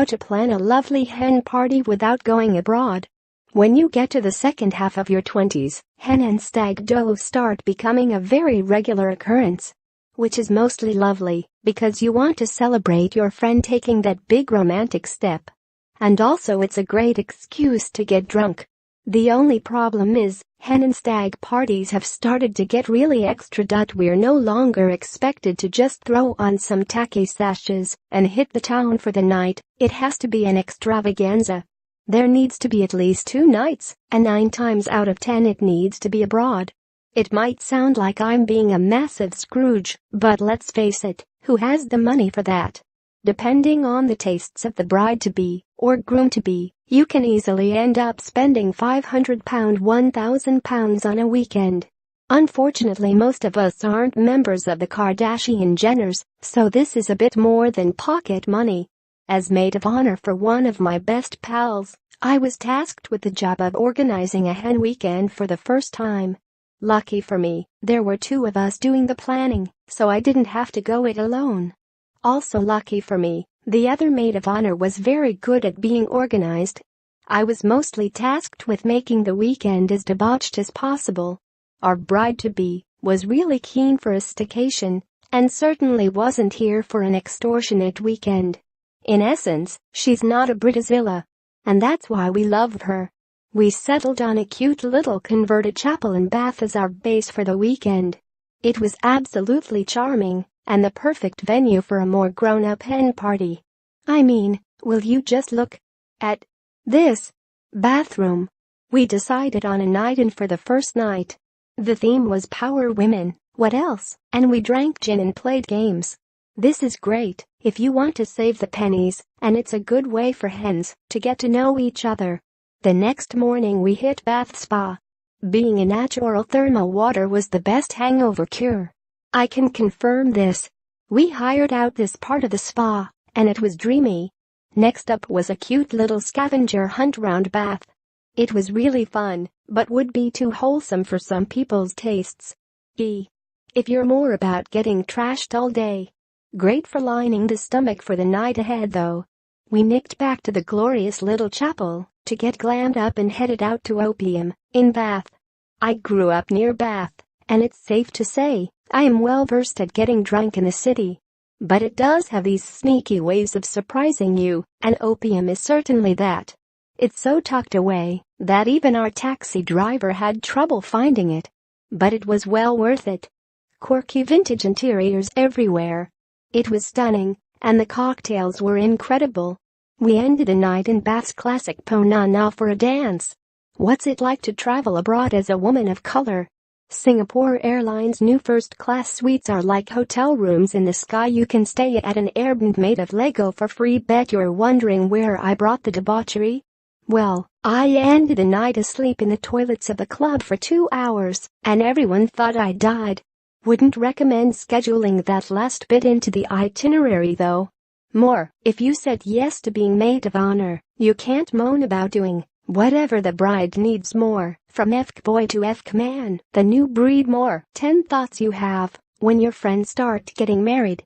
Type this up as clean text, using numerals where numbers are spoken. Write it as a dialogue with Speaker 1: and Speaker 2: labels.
Speaker 1: how to plan a lovely hen party without going abroad. When you get to the second half of your 20s, hen and stag do start becoming a very regular occurrence. Which is mostly lovely, because you want to celebrate your friend taking that big romantic step. And also it's a great excuse to get drunk. The only problem is, hen and stag parties have started to get really extra. We're no longer expected to just throw on some tacky sashes and hit the town for the night. It has to be an extravaganza. There needs to be at least 2 nights, and 9 times out of 10 it needs to be abroad. It might sound like I'm being a massive Scrooge, but let's face it, who has the money for that? Depending on the tastes of the bride-to-be or groom-to-be, you can easily end up spending £500, £1,000 on a weekend. Unfortunately, most of us aren't members of the Kardashian-Jenners, so this is a bit more than pocket money. As maid of honor for one of my best pals, I was tasked with the job of organizing a hen weekend for the first time. Lucky for me, there were 2 of us doing the planning, so I didn't have to go it alone. Also lucky for me, the other maid of honor was very good at being organized. I was mostly tasked with making the weekend as debauched as possible. Our bride-to-be was really keen for a staycation and certainly wasn't here for an extortionate weekend. In essence, she's not a Bridezilla. And that's why we love her. We settled on a cute little converted chapel in Bath as our base for the weekend. It was absolutely charming and the perfect venue for a more grown-up hen party. I mean, will you just look at this bathroom? We decided on a night in for the first night. The theme was Power Women, what else? And we drank gin and played games. This is great if you want to save the pennies, and it's a good way for hens to get to know each other. The next morning we hit Bath Spa. Being in natural thermal water was the best hangover cure. I can confirm this. We hired out this part of the spa, and it was dreamy. Next up was a cute little scavenger hunt round Bath. It was really fun, but would be too wholesome for some people's tastes. If you're more about getting trashed all day. Great for lining the stomach for the night ahead though. We nicked back to the glorious little chapel to get glammed up and headed out to Opium in Bath. I grew up near Bath, and it's safe to say I am well versed at getting drunk in the city. But it does have these sneaky ways of surprising you, and Opium is certainly that. It's so tucked away that even our taxi driver had trouble finding it. But it was well worth it. Quirky vintage interiors everywhere. It was stunning, and the cocktails were incredible. We ended the night in Bath's classic Po Na Na for a dance. What's it like to travel abroad as a woman of color? Singapore Airlines' new first-class suites are like hotel rooms in the sky. You can stay at an Airbnb made of Lego for free. Bet you're wondering where I brought the debauchery? Well, I ended the night asleep in the toilets of the club for 2 hours, and everyone thought I died. Wouldn't recommend scheduling that last bit into the itinerary though. More, if you said yes to being maid of honor, you can't moan about doing whatever the bride needs more, from F-boy to F-man, the new breed more. 10 thoughts you have when your friends start getting married.